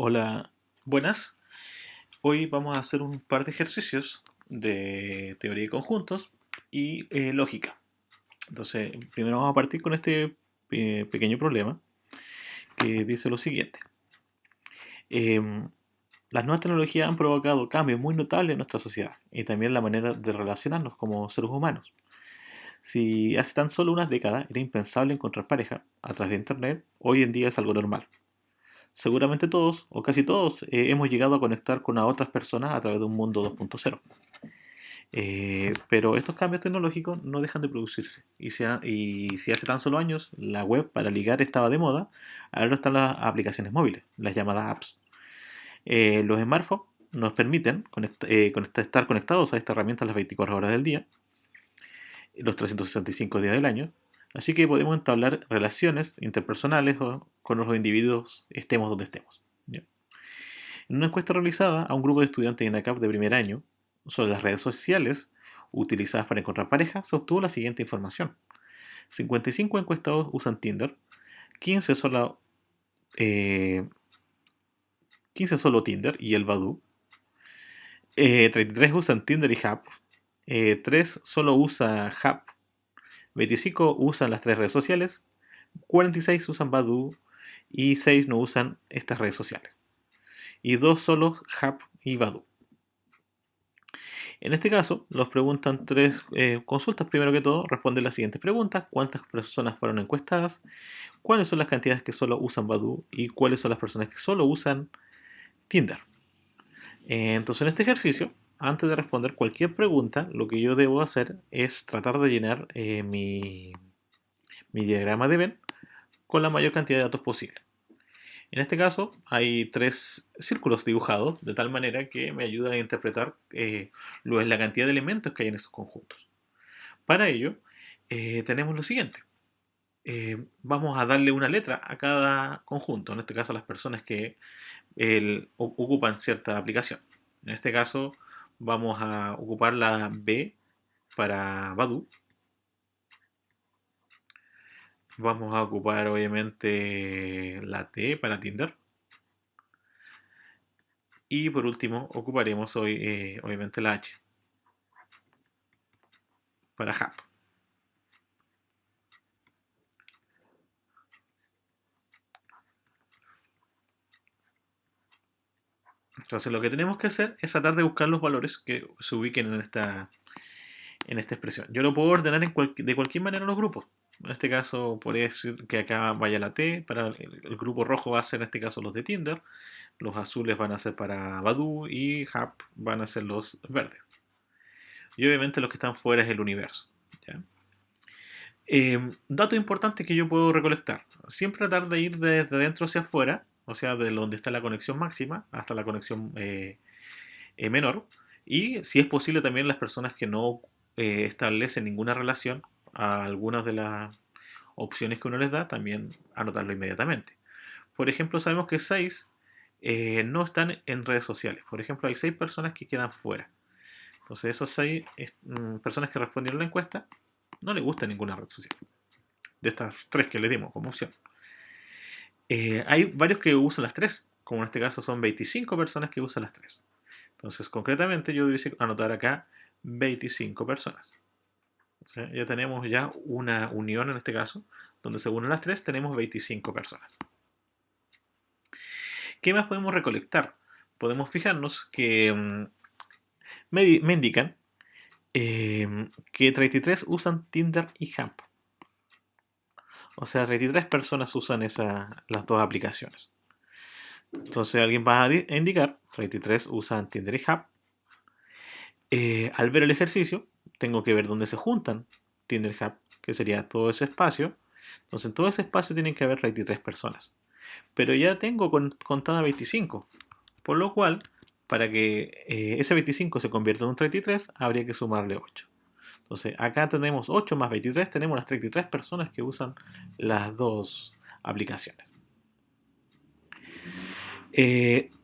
Hola, buenas. Hoy vamos a hacer un par de ejercicios de teoría de conjuntos y lógica. Entonces, primero vamos a partir con este pequeño problema que dice lo siguiente. Em, las nuevas tecnologías han provocado cambios muy notables en nuestra sociedad y también la manera de relacionarnos como seres humanos. Si hace tan solo unas décadas era impensable encontrar pareja a través de Internet, hoy en día es algo normal. Seguramente todos, o casi todos, hemos llegado a conectar con a otras personas a través de un mundo 2.0. Pero estos cambios tecnológicos no dejan de producirse. Y si hace tan solo años la web para ligar estaba de moda, ahora están las aplicaciones móviles, las llamadas apps. Los smartphones nos permiten estar conectados a esta herramienta las 24 horas del día, los 365 días del año. Así que podemos entablar relaciones interpersonales con los individuos estemos donde estemos. ¿Ya? En una encuesta realizada a un grupo de estudiantes de INACAP de primer año sobre las redes sociales utilizadas para encontrar pareja, se obtuvo la siguiente información. 55 encuestados usan Tinder, 15 solo, eh, 15 solo Tinder y el Badoo, 33 usan Tinder y Hub, 3 solo usa Hub, 25 usan las tres redes sociales, 46 usan Badoo y 6 no usan estas redes sociales. Y 2 solo Hub y Badoo. En este caso, nos preguntan tres consultas. Primero que todo, responde las siguientes preguntas. ¿Cuántas personas fueron encuestadas? ¿Cuáles son las cantidades que solo usan Badoo? ¿Y cuáles son las personas que solo usan Tinder? Entonces, en este ejercicio, antes de responder cualquier pregunta, lo que yo debo hacer es tratar de llenar mi diagrama de Venn con la mayor cantidad de datos posible. En este caso hay tres círculos dibujados de tal manera que me ayudan a interpretar la cantidad de elementos que hay en esos conjuntos. Para ello tenemos lo siguiente. Vamos a darle una letra a cada conjunto, en este caso a las personas que ocupan cierta aplicación. En este caso vamos a ocupar la B para Badoo. Vamos a ocupar obviamente la T para Tinder. Y por último, ocuparemos hoy, obviamente, la H para Hub. Entonces, lo que tenemos que hacer es tratar de buscar los valores que se ubiquen en esta expresión. Yo lo puedo ordenar de cualquier manera en los grupos. En este caso, podría decir que acá vaya la T. Para el grupo rojo va a ser en este caso los de Tinder. Los azules van a ser para Badoo y Hub van a ser los verdes. Y obviamente los que están fuera es el universo. ¿Ya? Dato importante que yo puedo recolectar. Siempre tratar de ir desde dentro hacia afuera, o sea, de donde está la conexión máxima hasta la conexión menor. Y si es posible también las personas que no establecen ninguna relación a algunas de las opciones que uno les da, también anotarlo inmediatamente. Por ejemplo, sabemos que 6 no están en redes sociales. Por ejemplo, hay 6 personas que quedan fuera. Entonces, esos 6 personas que respondieron a la encuesta no les gusta ninguna red social de estas tres que le dimos como opción. Hay varios que usan las tres, como en este caso son 25 personas que usan las tres. Entonces, concretamente, yo debería anotar acá 25 personas. O sea, ya tenemos ya una unión en este caso, donde se unen las tres, tenemos 25 personas. ¿Qué más podemos recolectar? Podemos fijarnos que me indican que 33 usan Tinder y Hump. O sea, 33 personas usan las dos aplicaciones. Entonces alguien va a indicar, 33 usan Tinder y Hub. Al ver el ejercicio, tengo que ver dónde se juntan Tinder y Hub, que sería todo ese espacio. Entonces en todo ese espacio tienen que haber 33 personas. Pero ya tengo contada 25. Por lo cual, para que ese 25 se convierta en un 33, habría que sumarle 8. Entonces acá tenemos 8 más 23, tenemos las 33 personas que usan las dos aplicaciones.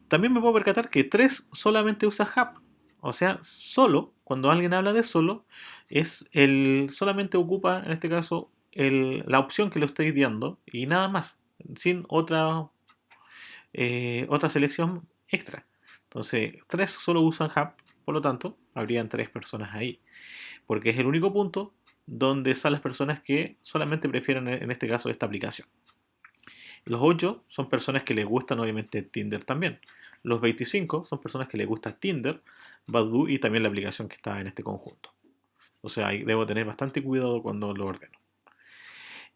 También me puedo percatar que 3 solamente usa Hub. O sea, solo, cuando alguien habla de solo, solamente ocupa en este caso la opción que le estoy dando y nada más, sin otra otra selección extra. Entonces, 3 solo usan Hub, por lo tanto, habrían 3 personas ahí. Porque es el único punto donde están las personas que solamente prefieren, en este caso, esta aplicación. Los 8 son personas que les gustan, obviamente, Tinder también. Los 25 son personas que les gusta Tinder, Badoo y también la aplicación que está en este conjunto. O sea, ahí debo tener bastante cuidado cuando lo ordeno.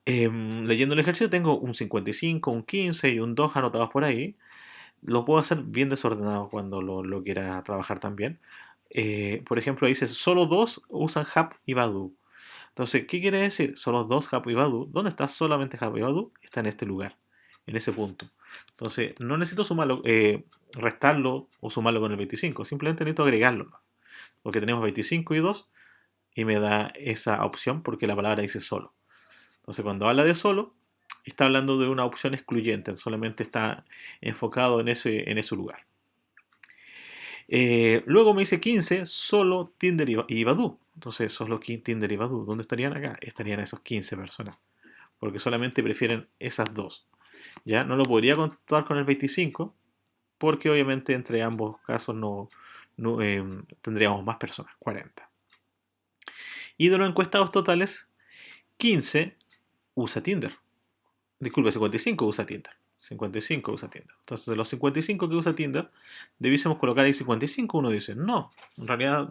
Leyendo el ejercicio tengo un 55, un 15 y un 2 anotados por ahí. Lo puedo hacer bien desordenado cuando lo quiera trabajar también. Por ejemplo, dice solo dos usan Hub y Badoo. Entonces, ¿qué quiere decir? Solo dos Hub y Badoo. ¿Dónde está solamente Hub y Badoo? Está en este lugar, en ese punto. Entonces, no necesito sumarlo, restarlo o sumarlo con el 25. Simplemente necesito agregarlo, ¿no? Porque tenemos 25 y 2 y me da esa opción porque la palabra dice solo. Entonces, cuando habla de solo, está hablando de una opción excluyente, solamente está enfocado en ese lugar. Luego me dice 15, solo Tinder y Badoo. Entonces, solo Tinder y Badoo. ¿Dónde estarían acá? Estarían esos 15 personas. Porque solamente prefieren esas dos. Ya no lo podría contar con el 25, porque obviamente entre ambos casos no tendríamos más personas, 40. Y de los encuestados totales, 15 usa Tinder. Disculpe, 55 usa Tinder. 55 usa Tinder. Entonces, de los 55 que usa Tinder, debiésemos colocar ahí 55. Uno dice, no, en realidad,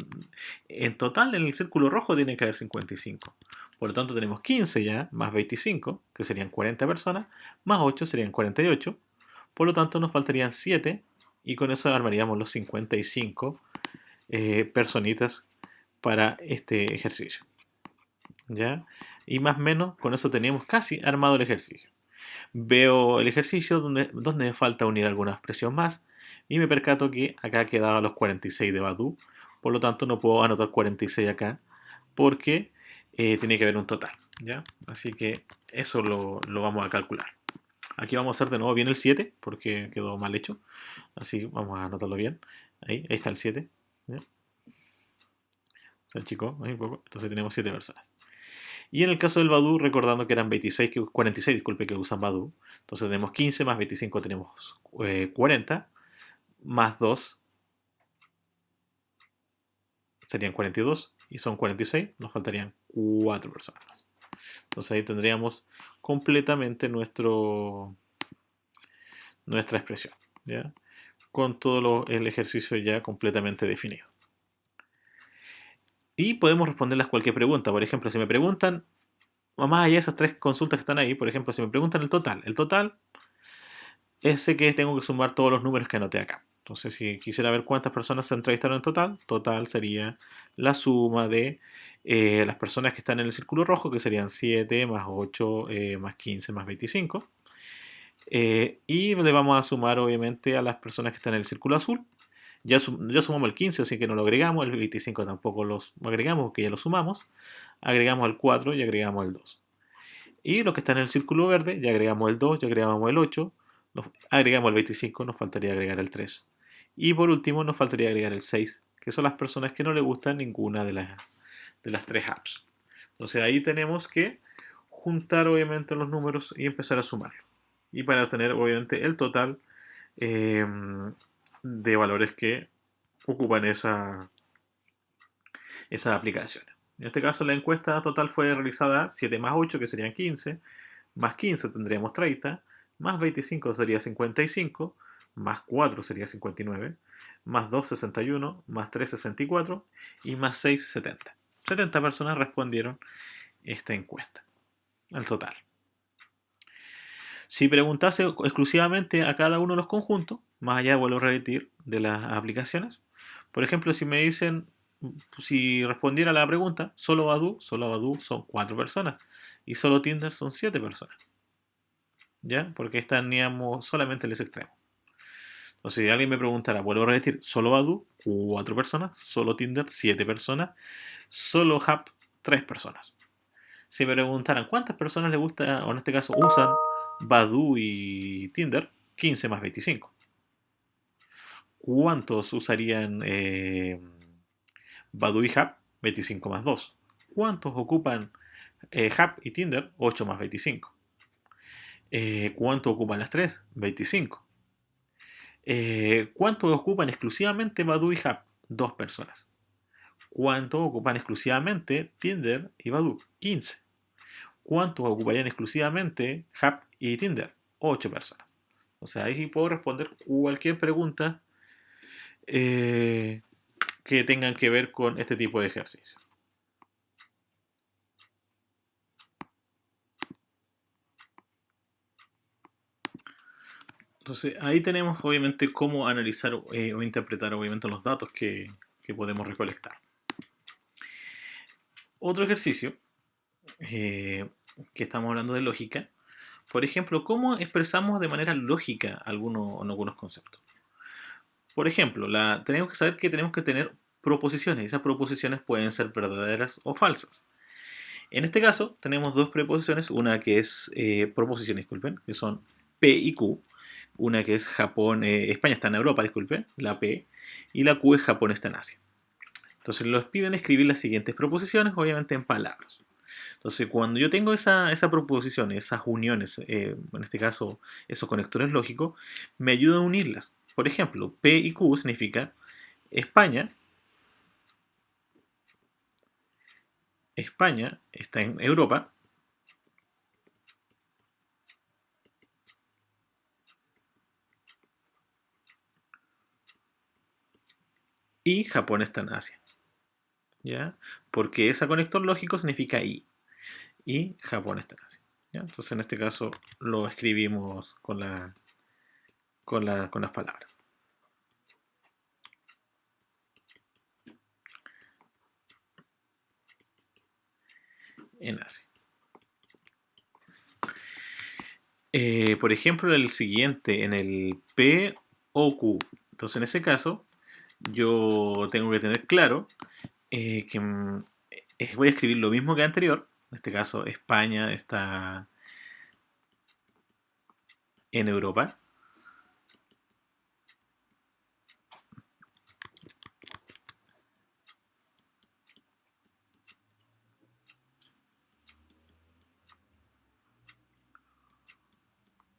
en total en el círculo rojo tiene que haber 55. Por lo tanto, tenemos 15 ya, más 25, que serían 40 personas, más 8 serían 48. Por lo tanto, nos faltarían 7 y con eso armaríamos los 55 personitas para este ejercicio. ¿Ya? Y más o menos con eso teníamos casi armado el ejercicio. Veo el ejercicio donde me falta unir alguna expresión más y me percato que acá quedaban los 46 de Badu, por lo tanto no puedo anotar 46 acá porque tiene que haber un total, ¿ya? Así que eso lo vamos a calcular. Aquí vamos a hacer de nuevo bien el 7 porque quedó mal hecho, así vamos a anotarlo bien. Ahí está el 7, ¿ya? Se achicó ahí un poco, entonces tenemos 7 personas. Y en el caso del Badu, recordando que eran 46, disculpe, que usan Badu. Entonces tenemos 15 más 25 tenemos 40, más 2 serían 42 y son 46, nos faltarían 4 personas más. Entonces ahí tendríamos completamente nuestra expresión, ¿ya? Con todo el ejercicio ya completamente definido. Y podemos responderles cualquier pregunta. Por ejemplo, si me preguntan, más allá de esas 3 consultas que están ahí, por ejemplo, si me preguntan el total ese que tengo que sumar todos los números que anoté acá. Entonces, si quisiera ver cuántas personas se entrevistaron en total sería la suma de las personas que están en el círculo rojo, que serían 7 más 8 más 15 más 25. Y le vamos a sumar, obviamente, a las personas que están en el círculo azul. Ya sumamos el 15, así que no lo agregamos. El 25 tampoco lo agregamos, porque ya lo sumamos. Agregamos el 4 y agregamos el 2. Y los que están en el círculo verde, ya agregamos el 2, ya agregamos el 8, agregamos el 25, nos faltaría agregar el 3. Y por último nos faltaría agregar el 6, que son las personas que no le gustan ninguna de las 3 apps. Entonces ahí tenemos que juntar obviamente los números y empezar a sumarlo. Y para obtener obviamente el total eh, de valores que ocupan esas aplicaciones. En este caso la encuesta total fue realizada 7 más 8, que serían 15, más 15 tendríamos 30, más 25 sería 55, más 4 sería 59, más 2 61, más 3 64 y más 6 70. 70 personas respondieron esta encuesta, al total. Si preguntase exclusivamente a cada uno de los conjuntos, más allá, vuelvo a repetir, de las aplicaciones, por ejemplo, si me dicen, si respondiera a la pregunta, solo Badoo son 4 personas y solo Tinder son 7 personas. ¿Ya? Porque estaríamos solamente en ese extremo. Entonces, si alguien me preguntara, vuelvo a repetir, solo Badoo, 4 personas, solo Tinder, 7 personas, solo Hub, 3 personas. Si me preguntaran cuántas personas les gusta, o en este caso usan Badoo y Tinder, 15 más 25. ¿Cuántos usarían Badoo y Hub? 25 más 2. ¿Cuántos ocupan Hub y Tinder? 8 más 25. ¿Cuánto ocupan las 3? 25. ¿Cuánto ocupan exclusivamente Badoo y Hub? Dos personas. ¿Cuánto ocupan exclusivamente Tinder y Badoo? 15. ¿Cuántos ocuparían exclusivamente Hub y Tinder? 8 personas. O sea, ahí puedo responder cualquier pregunta eh, que tengan que ver con este tipo de ejercicio. Entonces, ahí tenemos obviamente cómo analizar o interpretar obviamente los datos que podemos recolectar. Otro ejercicio, eh, que estamos hablando de lógica, por ejemplo, cómo expresamos de manera lógica algunos conceptos. Por ejemplo, tenemos que saber que tenemos que tener proposiciones. Esas proposiciones pueden ser verdaderas o falsas. En este caso, tenemos dos preposiciones, una que es proposiciones, disculpen, que son P y Q. Una que es Japón, España está en Europa, disculpen, la P, y la Q es Japón está en Asia. Entonces los piden escribir las siguientes proposiciones, obviamente en palabras. Entonces, cuando yo tengo esa proposición, esas uniones, en este caso, esos conectores lógicos, me ayudan a unirlas. Por ejemplo, P y Q significa España. España está en Europa y Japón está en Asia. ¿Ya? Porque ese conector lógico significa y Japón está en Asia. ¿Ya? Entonces, en este caso, lo escribimos con las palabras. En Asia. Por ejemplo, el siguiente, en el P o Q. Entonces, en ese caso, yo tengo que tener claro que voy a escribir lo mismo que anterior. En este caso, España está en Europa.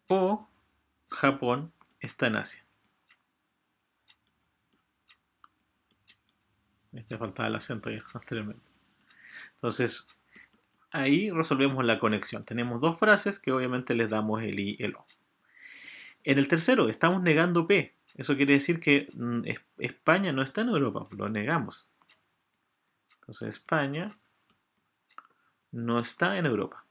O Japón está en Asia. Este faltaba el acento ya anteriormente. Entonces, ahí resolvemos la conexión. Tenemos dos frases que obviamente les damos el i y el o. En el tercero, estamos negando P. Eso quiere decir que España no está en Europa, lo negamos. Entonces, España no está en Europa.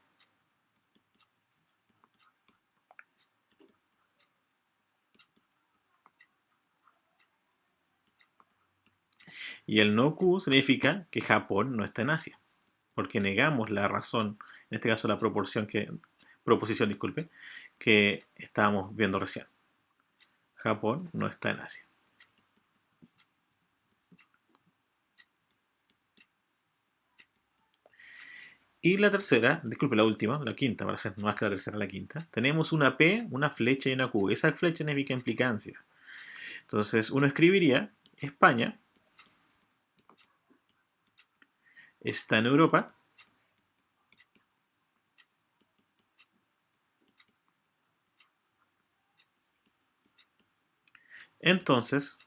Y el no Q significa que Japón no está en Asia, porque negamos la razón, en este caso la proposición, disculpe, que estábamos viendo recién. Japón no está en Asia. Y la tercera, disculpe, la última, la quinta, para ser más que la tercera, la quinta, tenemos una P, una flecha y una Q. Esa flecha significa implicancia. Entonces, uno escribiría, España está en Europa. Entonces,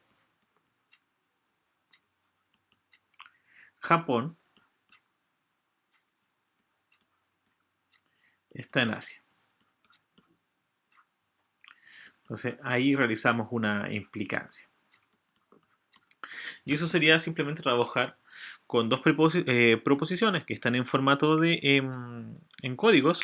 Japón está en Asia. Entonces, ahí realizamos una implicancia. Y eso sería simplemente trabajar con dos proposiciones que están en formato en códigos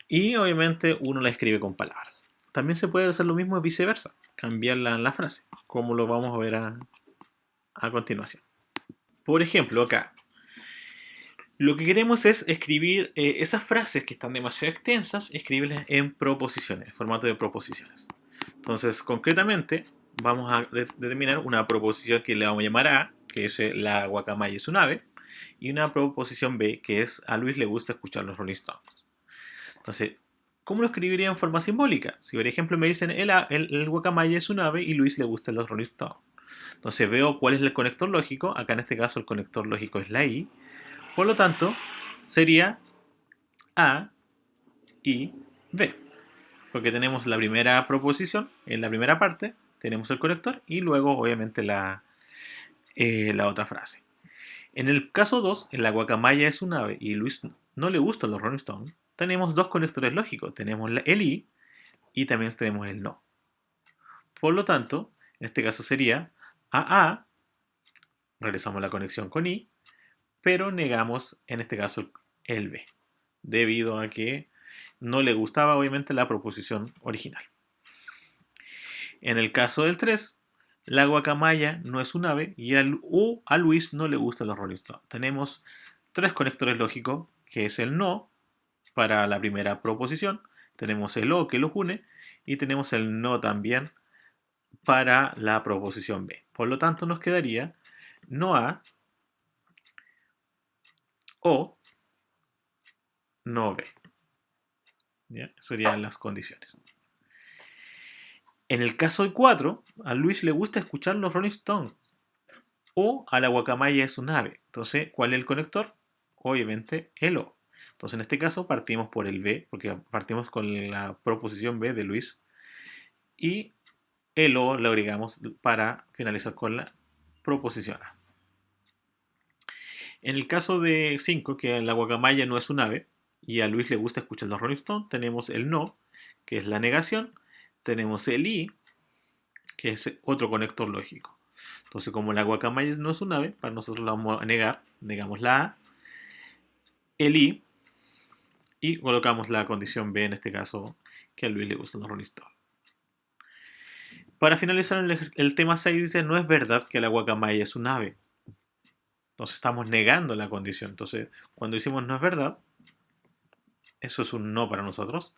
y obviamente uno la escribe con palabras. También se puede hacer lo mismo viceversa, cambiar la frase, como lo vamos a ver a continuación. Por ejemplo, acá, lo que queremos es escribir esas frases que están demasiado extensas, escribirlas en proposiciones, en formato de proposiciones. Entonces, concretamente, vamos a determinar una proposición que le vamos a llamar A, que es la guacamaya es un ave, y una proposición B, que es a Luis le gusta escuchar los Rolling Stones. Entonces, ¿cómo lo escribiría en forma simbólica? Si por ejemplo me dicen el guacamaya es un ave y Luis le gustan los Rolling Stones. Entonces veo cuál es el conector lógico. Acá en este caso el conector lógico es la I. Por lo tanto, sería A, I, B. porque tenemos la primera proposición, en la primera parte tenemos el conector y luego obviamente la otra frase. En el caso 2, en la guacamaya es un ave y Luis no le gustan los Rolling Stones, tenemos dos conectores lógicos, tenemos el y también tenemos el no. Por lo tanto, en este caso sería a, realizamos la conexión con i, pero negamos en este caso el b, debido a que no le gustaba obviamente la proposición original. En el caso del 3, la guacamaya no es un ave y a Luis no le gustan los Rolling Stones. Tenemos tres conectores lógicos, que es el no para la primera proposición, tenemos el o que los une y tenemos el no también para la proposición b. Por lo tanto, nos quedaría no a o no b. ¿Ya? Serían las condiciones. En el caso 4, a Luis le gusta escuchar los Rolling Stones o a la guacamaya es un ave. Entonces, ¿cuál es el conector? Obviamente el o. Entonces, en este caso partimos por el b, porque partimos con la proposición b de Luis y el o lo agregamos para finalizar con la proposición a. En el caso de 5, que la guacamaya no es un ave y a Luis le gusta escuchar los Rolling Stones, tenemos el no, que es la negación, tenemos el i, que es otro conector lógico. Entonces, como la guacamaya no es un ave, para nosotros la vamos a negar, negamos la a, el i, y colocamos la condición b, en este caso, que a Luis le gustan los Rolling Stones. Para finalizar el tema 6 dice, no es verdad que la guacamaya es un ave. Entonces estamos negando la condición. Entonces, cuando decimos no es verdad, eso es un no para nosotros,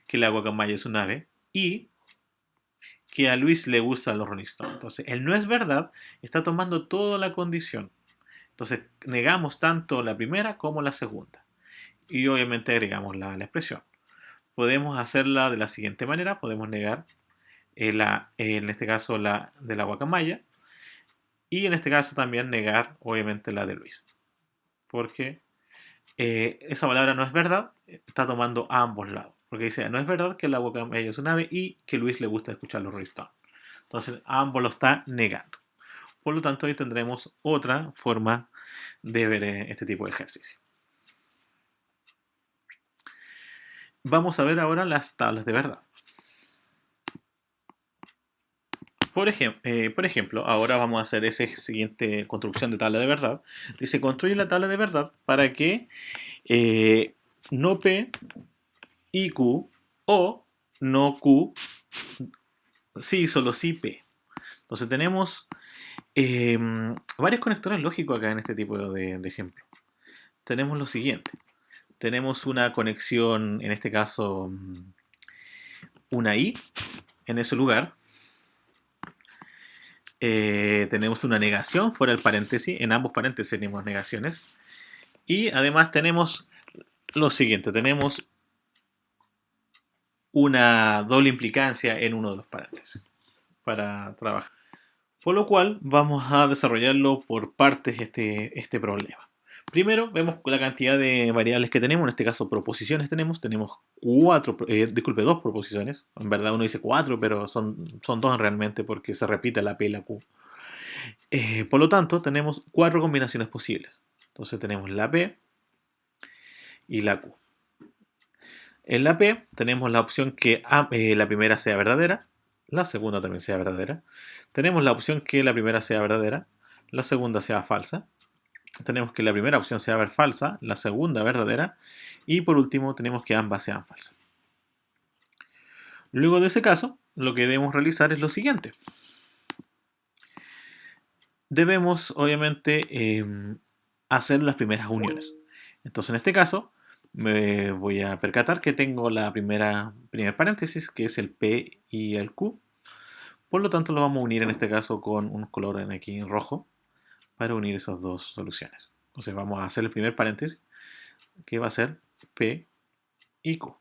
que la guacamaya es un ave y que a Luis le gustan los Rolling Stones. Entonces, el no es verdad está tomando toda la condición. Entonces, negamos tanto la primera como la segunda. Y obviamente agregamos la expresión. Podemos hacerla de la siguiente manera. Podemos negar en este caso la de la guacamaya. Y en este caso también negar obviamente la de Luis. Porque esa palabra no es verdad, está tomando a ambos lados. Porque dice, no es verdad que la guacamaya es un ave y que Luis le gusta escuchar los Rolling Stones. Entonces, a ambos lo está negando. Por lo tanto, hoy tendremos otra forma de ver este tipo de ejercicio. Vamos a ver ahora las tablas de verdad. Por ejemplo, ahora vamos a hacer esa siguiente construcción de tabla de verdad. Dice, construye la tabla de verdad para que no P y Q o no Q, sí, solo sí P. Entonces tenemos varios conectores lógicos acá en este tipo de ejemplo. Tenemos lo siguiente. Tenemos una conexión, en este caso, una I en ese lugar. Tenemos una negación fuera del paréntesis. En ambos paréntesis tenemos negaciones. Y además tenemos lo siguiente. Tenemos una doble implicancia en uno de los paréntesis para trabajar. Por lo cual vamos a desarrollarlo por partes este problema. Primero vemos la cantidad de variables que tenemos, en este caso proposiciones tenemos dos proposiciones, en verdad uno dice cuatro, pero son dos realmente porque se repite la P y la Q. Por lo tanto tenemos cuatro combinaciones posibles, entonces tenemos la P y la Q. En la P tenemos la opción que la primera sea verdadera, la segunda también sea verdadera. Tenemos la opción que la primera sea verdadera, la segunda sea falsa. Tenemos que la primera opción sea falsa, la segunda verdadera. Y por último tenemos que ambas sean falsas. Luego de ese caso, lo que debemos realizar es lo siguiente. Debemos, obviamente, hacer las primeras uniones. Entonces, en este caso, me voy a percatar que tengo la primer paréntesis, que es el P y el Q. Por lo tanto, lo vamos a unir en este caso con un color aquí en rojo para unir esas dos soluciones. Entonces, vamos a hacer el primer paréntesis, que va a ser P y Q.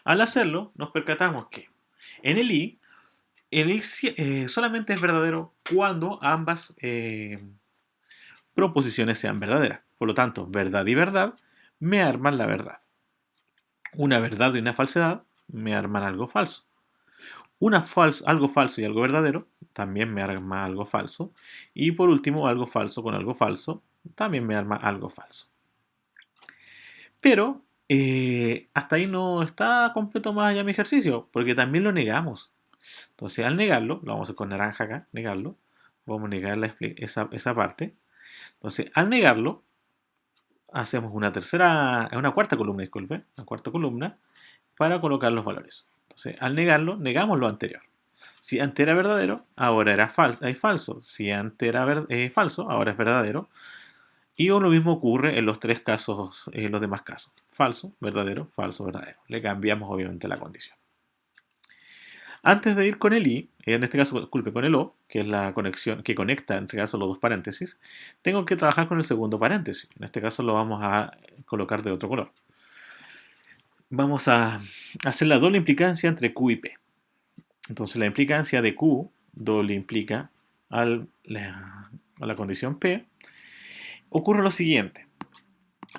Al hacerlo, nos percatamos que en el I solamente es verdadero cuando ambas proposiciones sean verdaderas. Por lo tanto, verdad y verdad me arman la verdad. Una verdad y una falsedad me arman algo falso. Algo falso y algo verdadero también me arma algo falso. Y por último, algo falso con algo falso también me arma algo falso. Pero hasta ahí no está completo más allá mi ejercicio, porque también lo negamos. Entonces, al negarlo, lo vamos a hacer con naranja acá, negarlo, vamos a negar esa parte. Entonces, al negarlo, hacemos una cuarta columna, disculpe, una cuarta columna para colocar los valores. Entonces, al negarlo, negamos lo anterior. Si antes era verdadero, ahora es falso. Si antes era falso, ahora es verdadero. Y lo mismo ocurre en los tres casos, en los demás casos. Falso, verdadero, verdadero. Le cambiamos obviamente la condición. Antes de ir con el i, en este caso, disculpe, con el o, que es la conexión que conecta entre caso los dos paréntesis, tengo que trabajar con el segundo paréntesis. En este caso lo vamos a colocar de otro color. Vamos a hacer la doble implicancia entre q y p. Entonces la implicancia de q doble implica a la condición p. Ocurre lo siguiente.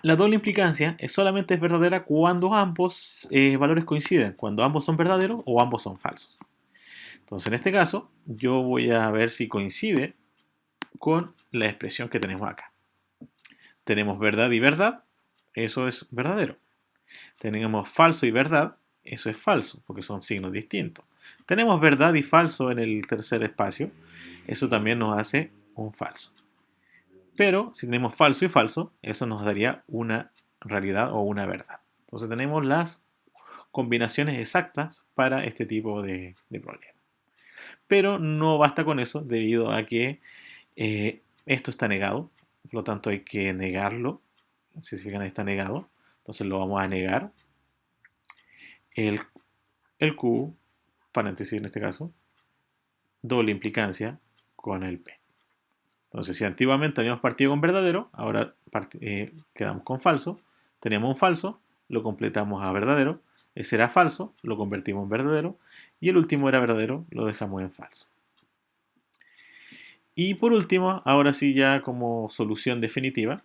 La doble implicancia solamente es verdadera cuando ambos valores coinciden, cuando ambos son verdaderos o ambos son falsos. Entonces, en este caso, yo voy a ver si coincide con la expresión que tenemos acá. Tenemos verdad y verdad, eso es verdadero. Tenemos falso y verdad, eso es falso, porque son signos distintos. Tenemos verdad y falso en el tercer espacio, eso también nos hace un falso. Pero si tenemos falso y falso, eso nos daría una realidad o una verdad. Entonces tenemos las combinaciones exactas para este tipo de problema. Pero no basta con eso debido a que esto está negado, por lo tanto hay que negarlo. Si se fijan, ahí está negado, entonces lo vamos a negar. El, el Q, paréntesis en este caso, doble implicancia con el P. Entonces, si antiguamente habíamos partido con verdadero, ahora quedamos con falso. Tenemos un falso, lo completamos a verdadero. Ese era falso, lo convertimos en verdadero. Y el último era verdadero, lo dejamos en falso. Y por último, ahora sí ya como solución definitiva,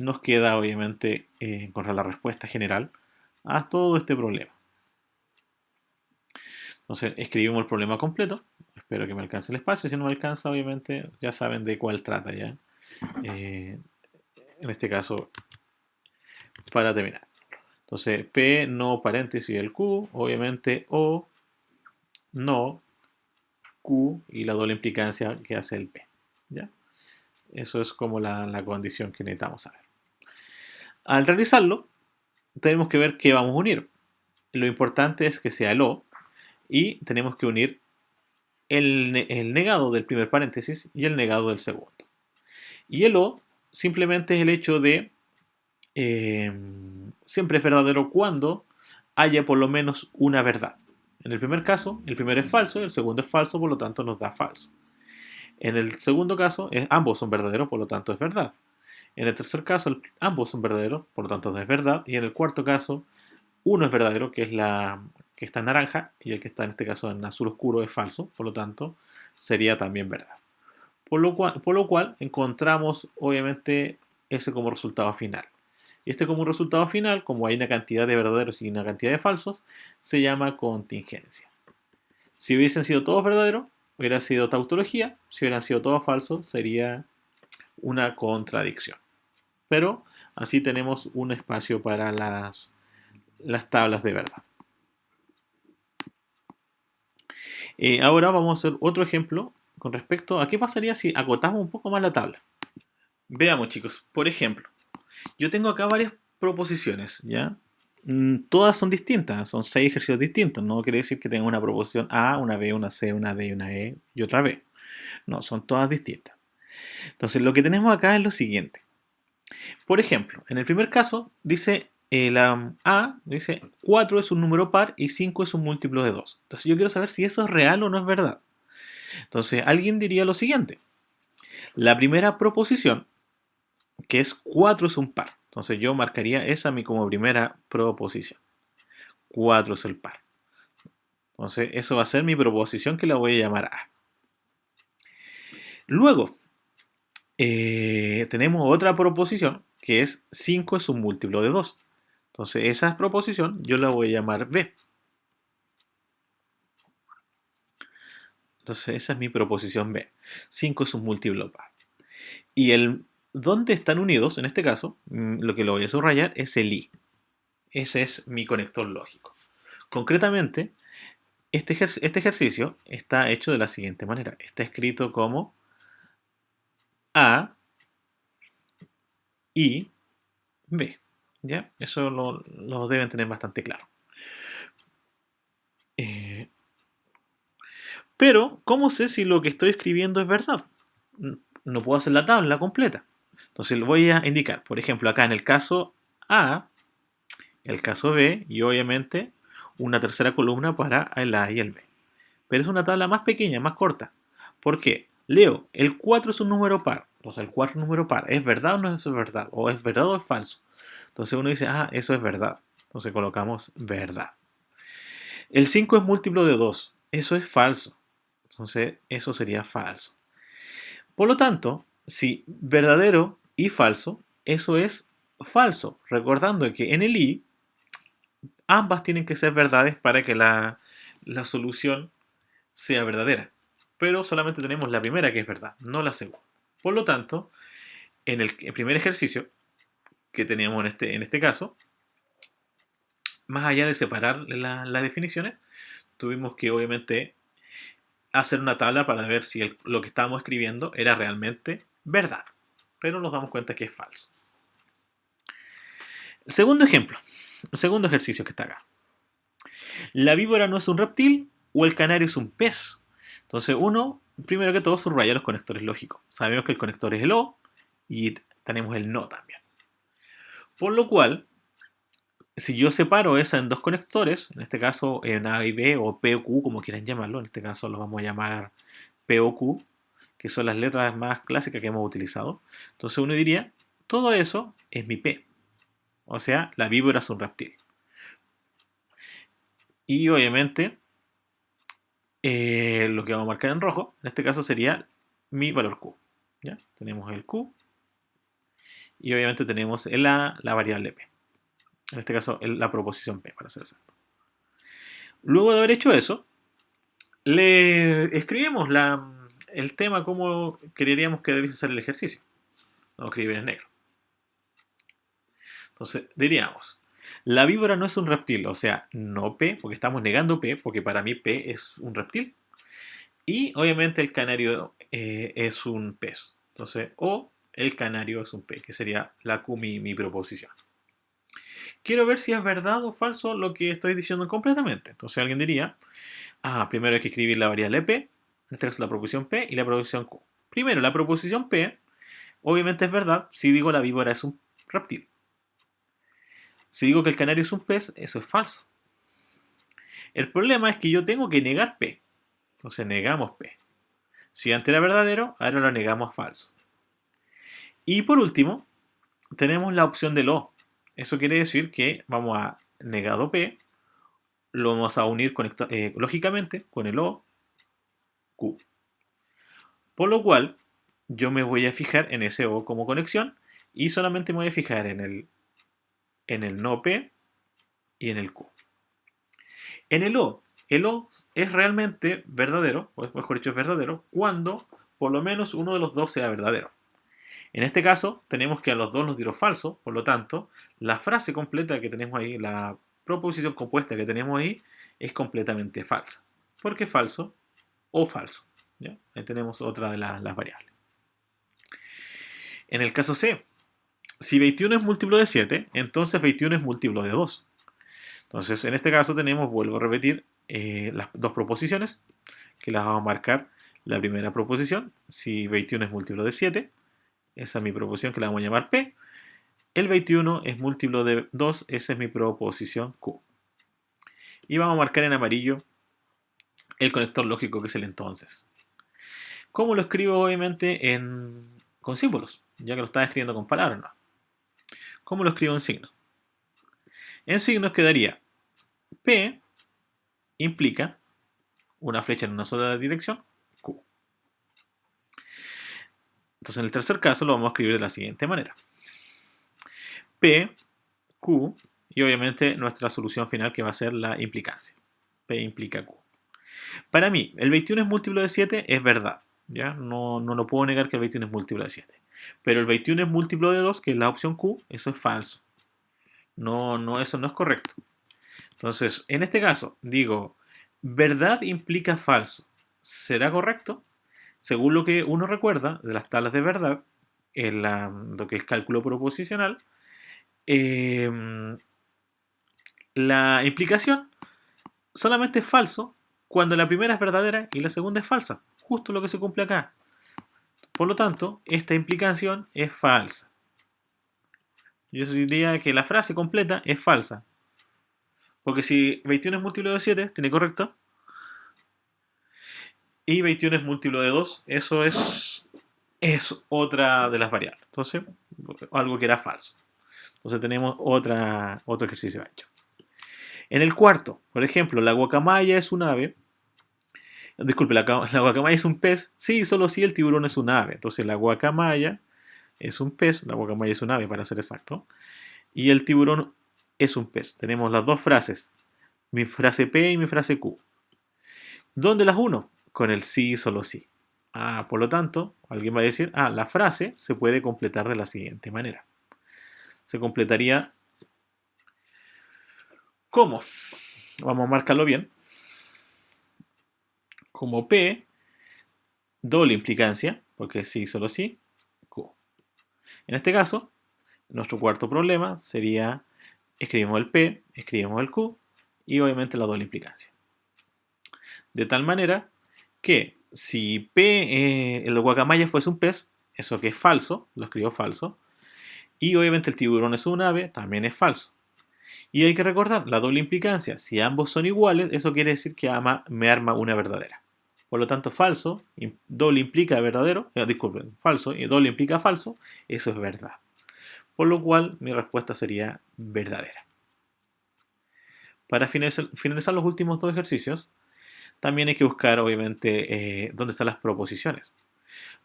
nos queda obviamente encontrar la respuesta general a todo este problema. Entonces escribimos el problema completo. Espero que me alcance el espacio. Si no me alcanza, obviamente ya saben de cuál trata ya. En este caso, para terminar. Entonces, P no paréntesis el Q, obviamente O no Q y la doble implicancia que hace el P. ¿Ya? Eso es como la condición que necesitamos saber. Al realizarlo, tenemos que ver qué vamos a unir. Lo importante es que sea el O y tenemos que unir el negado del primer paréntesis y el negado del segundo. Y el O simplemente es el hecho de siempre es verdadero cuando haya por lo menos una verdad. En el primer caso, el primero es falso y el segundo es falso, por lo tanto nos da falso. En el segundo caso, ambos son verdaderos, por lo tanto es verdad. En el tercer caso, ambos son verdaderos, por lo tanto no es verdad. Y en el cuarto caso, uno es verdadero, que es la que está en naranja, y el que está en este caso en azul oscuro es falso, por lo tanto sería también verdad. Por lo cual encontramos obviamente ese como resultado final. Y este como resultado final, como hay una cantidad de verdaderos y una cantidad de falsos, se llama contingencia. Si hubiesen sido todos verdaderos, hubiera sido tautología. Si hubieran sido todos falsos, sería una contradicción. Pero así tenemos un espacio para las tablas de verdad. Ahora vamos a hacer otro ejemplo con respecto a qué pasaría si acotamos un poco más la tabla. Veamos, chicos, por ejemplo, yo tengo acá varias proposiciones, ¿ya? Todas son distintas, son 6 ejercicios distintos. No quiere decir que tenga una proposición A, una B, una C, una D, una E y otra B. No, son todas distintas. Entonces, lo que tenemos acá es lo siguiente. Por ejemplo, en el primer caso, dice la A, dice 4 es un número par y 5 es un múltiplo de 2. Entonces, yo quiero saber si eso es real o no es verdad. Entonces, alguien diría lo siguiente. La primera proposición, que es 4 es un par. Entonces, yo marcaría esa como primera proposición. 4 es el par. Entonces, eso va a ser mi proposición que la voy a llamar A. Luego, tenemos otra proposición que es 5 es un múltiplo de 2. Entonces esa proposición yo la voy a llamar B. Entonces esa es mi proposición B. 5 es un múltiplo par. Y el donde están unidos, en este caso, lo que lo voy a subrayar es el I. Ese es mi conector lógico. Concretamente, este ejercicio está hecho de la siguiente manera. Está escrito como A, I, B. ¿Ya? Eso lo deben tener bastante claro. Eh, pero, ¿cómo sé si lo que estoy escribiendo es verdad? No puedo hacer la tabla completa. Entonces lo voy a indicar. Por ejemplo, acá en el caso A, el caso B y obviamente una tercera columna para el A y el B. Pero es una tabla más pequeña, más corta. ¿Por qué? Leo, el 4 es un número par. Entonces el 4 es un número par. ¿Es verdad o no es verdad? ¿O es verdad o es falso? Entonces uno dice, ah, eso es verdad. Entonces colocamos verdad. El 5 es múltiplo de 2. Eso es falso. Entonces eso sería falso. Por lo tanto, si verdadero y falso, eso es falso. Recordando que en el i ambas tienen que ser verdades para que la solución sea verdadera. Pero solamente tenemos la primera que es verdad, no la segunda. Por lo tanto, en el primer ejercicio que teníamos en este caso, más allá de separar las definiciones, tuvimos que obviamente hacer una tabla para ver si lo que estábamos escribiendo era realmente verdad. Pero nos damos cuenta que es falso. El segundo ejemplo, el segundo ejercicio que está acá. La víbora no es un reptil o el canario es un pez. Entonces uno, primero que todo, subraya los conectores lógicos. Sabemos que el conector es el O y tenemos el no también. Por lo cual, si yo separo esa en dos conectores, en este caso en A y B o P o Q, como quieran llamarlo, en este caso los vamos a llamar P o Q, que son las letras más clásicas que hemos utilizado. Entonces uno diría, todo eso es mi P. O sea, la víbora es un reptil. Y obviamente lo que vamos a marcar en rojo, en este caso sería mi valor Q. ¿Ya? Tenemos el Q y obviamente tenemos la variable P. En este caso la proposición P, para ser exacto. Luego de haber hecho eso, le escribimos el tema como queríamos que debiese ser el ejercicio. Lo vamos a escribir en negro. Entonces diríamos, la víbora no es un reptil, o sea, no P, porque estamos negando P, porque para mí P es un reptil. Y obviamente el canario es un pez. Entonces, o el canario es un pez, que sería la Q mi proposición. Quiero ver si es verdad o falso lo que estoy diciendo completamente. Entonces alguien diría, primero hay que escribir la variable P, en este caso la proposición P y la proposición Q. Primero, la proposición P, obviamente es verdad si digo la víbora es un reptil. Si digo que el canario es un pez, eso es falso. El problema es que yo tengo que negar P. Entonces negamos P. Si antes era verdadero, ahora lo negamos falso. Y por último, tenemos la opción del O. Eso quiere decir que vamos a negado P, lo vamos a unir lógicamente con el O, Q. Por lo cual, yo me voy a fijar en ese O como conexión y solamente me voy a fijar en el no P y en el Q. En el O es realmente verdadero, o mejor dicho, es verdadero, cuando por lo menos uno de los dos sea verdadero. En este caso, tenemos que a los dos nos dieron falso, por lo tanto, la frase completa que tenemos ahí, la proposición compuesta que tenemos ahí, es completamente falsa. Porque es falso o falso. ¿Ya? Ahí tenemos otra de las variables. En el caso C, si 21 es múltiplo de 7, entonces 21 es múltiplo de 2. Entonces, en este caso tenemos, vuelvo a repetir, las dos proposiciones, que las vamos a marcar. La primera proposición, si 21 es múltiplo de 7, esa es mi proposición que la vamos a llamar P. El 21 es múltiplo de 2, esa es mi proposición Q. Y vamos a marcar en amarillo el conector lógico que es el entonces. ¿Cómo lo escribo? Obviamente con símbolos, ya que lo estaba escribiendo con palabras, ¿no? ¿Cómo lo escribo en signos? En signos quedaría P implica una flecha en una sola dirección, Q. Entonces en el tercer caso lo vamos a escribir de la siguiente manera. P, Q y obviamente nuestra solución final que va a ser la implicancia. P implica Q. Para mí, el 21 es múltiplo de 7 es verdad. ¿Ya? No lo puedo negar que el 21 es múltiplo de 7. Pero el 21 es múltiplo de 2, que es la opción Q, eso es falso. Eso no es correcto. Entonces, en este caso, digo, verdad implica falso. ¿Será correcto? Según lo que uno recuerda de las tablas de verdad, en lo que es cálculo proposicional, eh, la implicación solamente es falso cuando la primera es verdadera y la segunda es falsa. Justo lo que se cumple acá. Por lo tanto, esta implicación es falsa. Yo diría que la frase completa es falsa. Porque si 21 es múltiplo de 7, tiene correcto. Y 21 es múltiplo de 2, eso es otra de las variables. Entonces, algo que era falso. Entonces tenemos otro ejercicio hecho. En el cuarto, por ejemplo, la guacamaya es un ave. Disculpe, la guacamaya es un pez. Sí, solo si el tiburón es un ave. Entonces la guacamaya es un pez, la guacamaya es un ave para ser exacto. Y el tiburón es un pez. Tenemos las dos frases, mi frase P y mi frase Q. ¿Dónde las uno? Con el sí, solo sí. Por lo tanto, alguien va a decir, la frase se puede completar de la siguiente manera. Se completaría ¿cómo? Vamos a marcarlo bien. Como P, doble implicancia, porque sí, solo sí, Q. En este caso, nuestro cuarto problema sería, escribimos el P, escribimos el Q, y obviamente la doble implicancia. De tal manera que si P, el guacamaya fuese un pez, eso que es falso, lo escribo falso, y obviamente el tiburón es un ave, también es falso. Y hay que recordar la doble implicancia. Si ambos son iguales, eso quiere decir que me arma una verdadera. Por lo tanto, falso, doble implica verdadero, disculpen, falso, y doble implica falso, eso es verdad. Por lo cual, mi respuesta sería verdadera. Para finalizar los últimos dos ejercicios, también hay que buscar, obviamente, dónde están las proposiciones.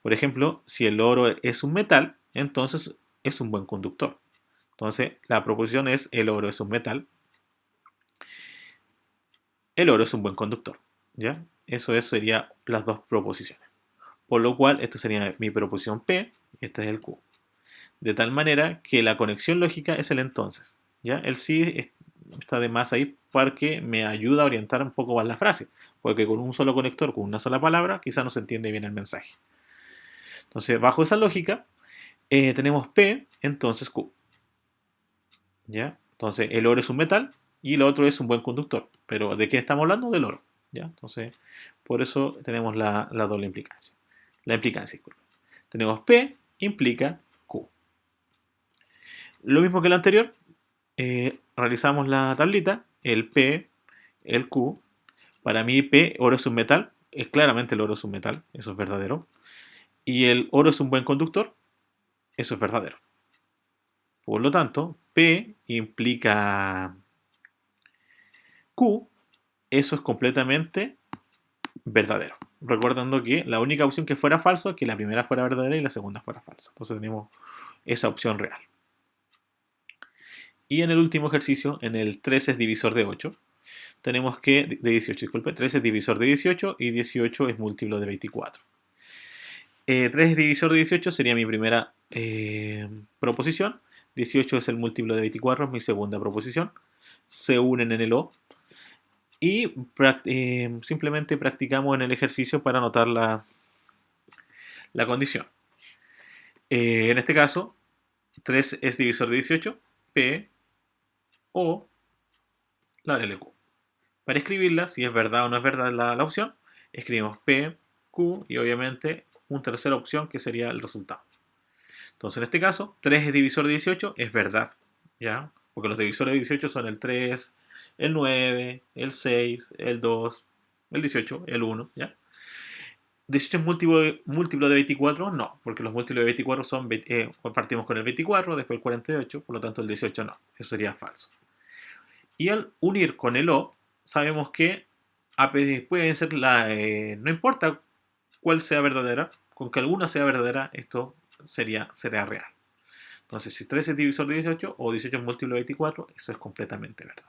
Por ejemplo, si el oro es un metal, entonces es un buen conductor. Entonces, la proposición es el oro es un metal. El oro es un buen conductor. ¿Ya? Eso sería las dos proposiciones. Por lo cual, esta sería mi proposición P y este es el Q. De tal manera que la conexión lógica es el entonces. ¿Ya? El sí está de más ahí porque me ayuda a orientar un poco más la frase. Porque con un solo conector, con una sola palabra, quizá no se entiende bien el mensaje. Entonces, bajo esa lógica, tenemos P, entonces Q. ¿Ya? Entonces, el oro es un metal y el otro es un buen conductor. Pero ¿de qué estamos hablando? Del oro. ¿Ya? Entonces, por eso tenemos la doble implicancia. La implicancia, disculpe. Tenemos P implica Q. Lo mismo que el anterior, realizamos la tablita, el P, el Q. Para mí P, oro es un metal, es claramente el oro es un metal, eso es verdadero. Y el oro es un buen conductor, eso es verdadero. Por lo tanto, P implica Q, eso es completamente verdadero. Recordando que la única opción que fuera falso es que la primera fuera verdadera y la segunda fuera falsa. Entonces tenemos esa opción real. Y en el último ejercicio, en el 13 es divisor de 8, tenemos que, de 18, disculpe, 13 es divisor de 18 y 18 es múltiplo de 24. 3 es divisor de 18 sería mi primera proposición. 18 es el múltiplo de 24, es mi segunda proposición. Se unen en el O. Y simplemente practicamos en el ejercicio para anotar la condición. En este caso, 3 es divisor de 18, P, O, la variable Q. Para escribirla, si es verdad o no es verdad la opción, escribimos P, Q y obviamente una tercera opción que sería el resultado. Entonces, en este caso, 3 es divisor de 18 es verdad, ¿ya? Porque los divisores de 18 son el 3, el 9, el 6, el 2, el 18, el 1, ¿ya? 18 es múltiplo de 24, no, porque los múltiplos de 24 son, partimos con el 24, después el 48, por lo tanto el 18 no, eso sería falso. Y al unir con el O, sabemos que puede ser no importa cuál sea verdadera, con que alguna sea verdadera, esto será real. Entonces, si 13 es divisor de 18 o 18 es múltiplo de 24, eso es completamente verdad.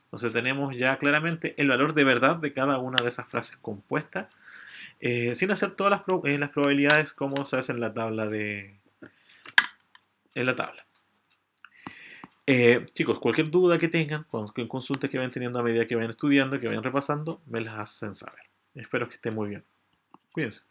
Entonces tenemos ya claramente el valor de verdad de cada una de esas frases compuestas, sin hacer todas las probabilidades como se hace en la tabla en la tabla. Chicos, cualquier duda que tengan, cualquier consulta que vayan teniendo a medida que vayan estudiando, que vayan repasando, me las hacen saber. Espero que estén muy bien. Cuídense.